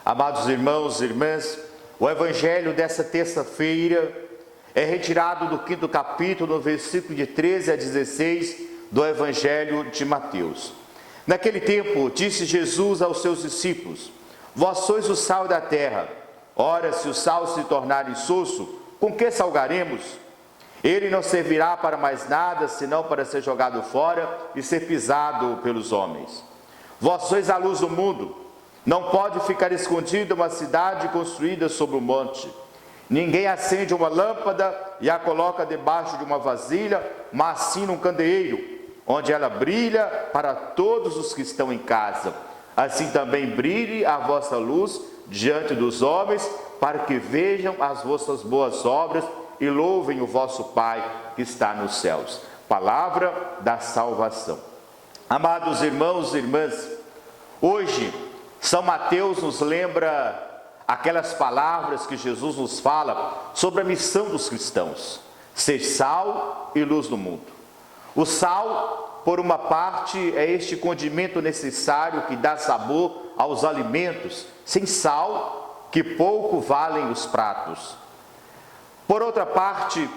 Amados irmãos e irmãs, o evangelho dessa terça-feira é retirado do 5º capítulo, no versículo de 13 a 16 do evangelho de Mateus. Naquele tempo, disse Jesus aos seus discípulos: Vós sois o sal da terra. Ora, se o sal se tornar insosso, com que salgaremos? Ele não servirá para mais nada, senão para ser jogado fora e ser pisado pelos homens. Vós sois a luz do mundo. Não pode ficar escondida uma cidade construída sobre um monte. Ninguém acende uma lâmpada e a coloca debaixo de uma vasilha, mas sim num candeeiro, onde ela brilha para todos os que estão em casa. Assim também brilhe a vossa luz diante dos homens, para que vejam as vossas boas obras e louvem o vosso Pai que está nos céus. Palavra da salvação. Amados irmãos e irmãs, hoje São Mateus nos lembra aquelas palavras que Jesus nos fala sobre a missão dos cristãos: ser sal e luz do mundo. O sal, por uma parte, é este condimento necessário que dá sabor aos alimentos. Sem sal, que pouco valem os pratos. Por outra parte,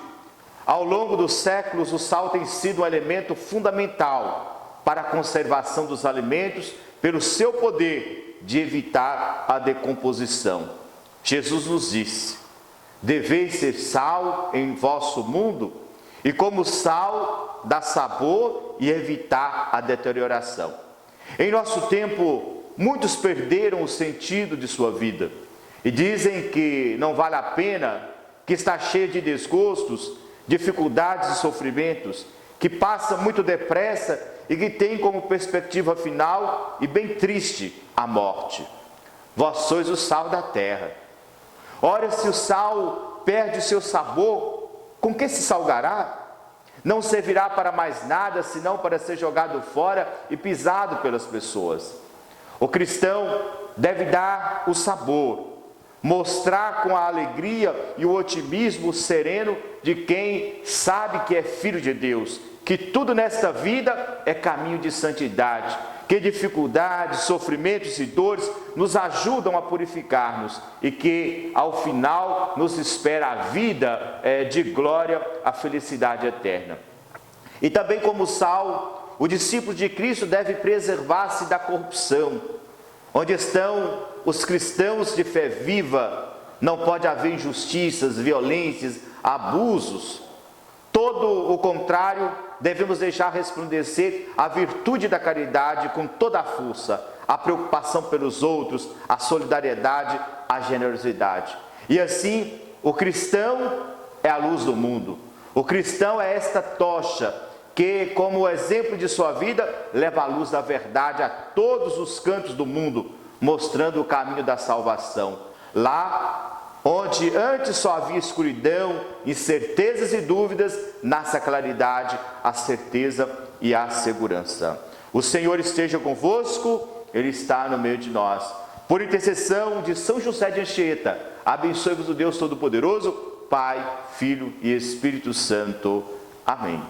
ao longo dos séculos, o sal tem sido um elemento fundamental para a conservação dos alimentos, pelo seu poder de evitar a decomposição. Jesus nos disse: deveis ser sal em vosso mundo, e como sal dá sabor e evitar a deterioração. Em nosso tempo, muitos perderam o sentido de sua vida e dizem que não vale a pena, que está cheio de desgostos, dificuldades e sofrimentos, que passa muito depressa e que tem como perspectiva final e bem triste a morte. Vós sois o sal da terra. Ora, se o sal perde o seu sabor, com que se salgará? Não servirá para mais nada, senão para ser jogado fora e pisado pelas pessoas. O cristão deve dar o sabor, mostrar com a alegria e o otimismo sereno de quem sabe que é filho de Deus, que tudo nesta vida é caminho de santidade, que dificuldades, sofrimentos e dores nos ajudam a purificar-nos e que ao final nos espera a vida de glória, a felicidade eterna. E também como sal, o discípulo de Cristo deve preservar-se da corrupção. Onde estão os cristãos de fé viva, não pode haver injustiças, violências, abusos. Todo o contrário, devemos deixar resplandecer a virtude da caridade com toda a força, a preocupação pelos outros, a solidariedade, a generosidade. E assim, o cristão é a luz do mundo. O cristão é esta tocha que, como exemplo de sua vida, leva a luz da verdade a todos os cantos do mundo, mostrando o caminho da salvação. Lá onde antes só havia escuridão, incertezas e dúvidas, nasce a claridade, a certeza e a segurança. O Senhor esteja convosco, Ele está no meio de nós. Por intercessão de São José de Anchieta, abençoe-vos o Deus Todo-Poderoso, Pai, Filho e Espírito Santo. Amém.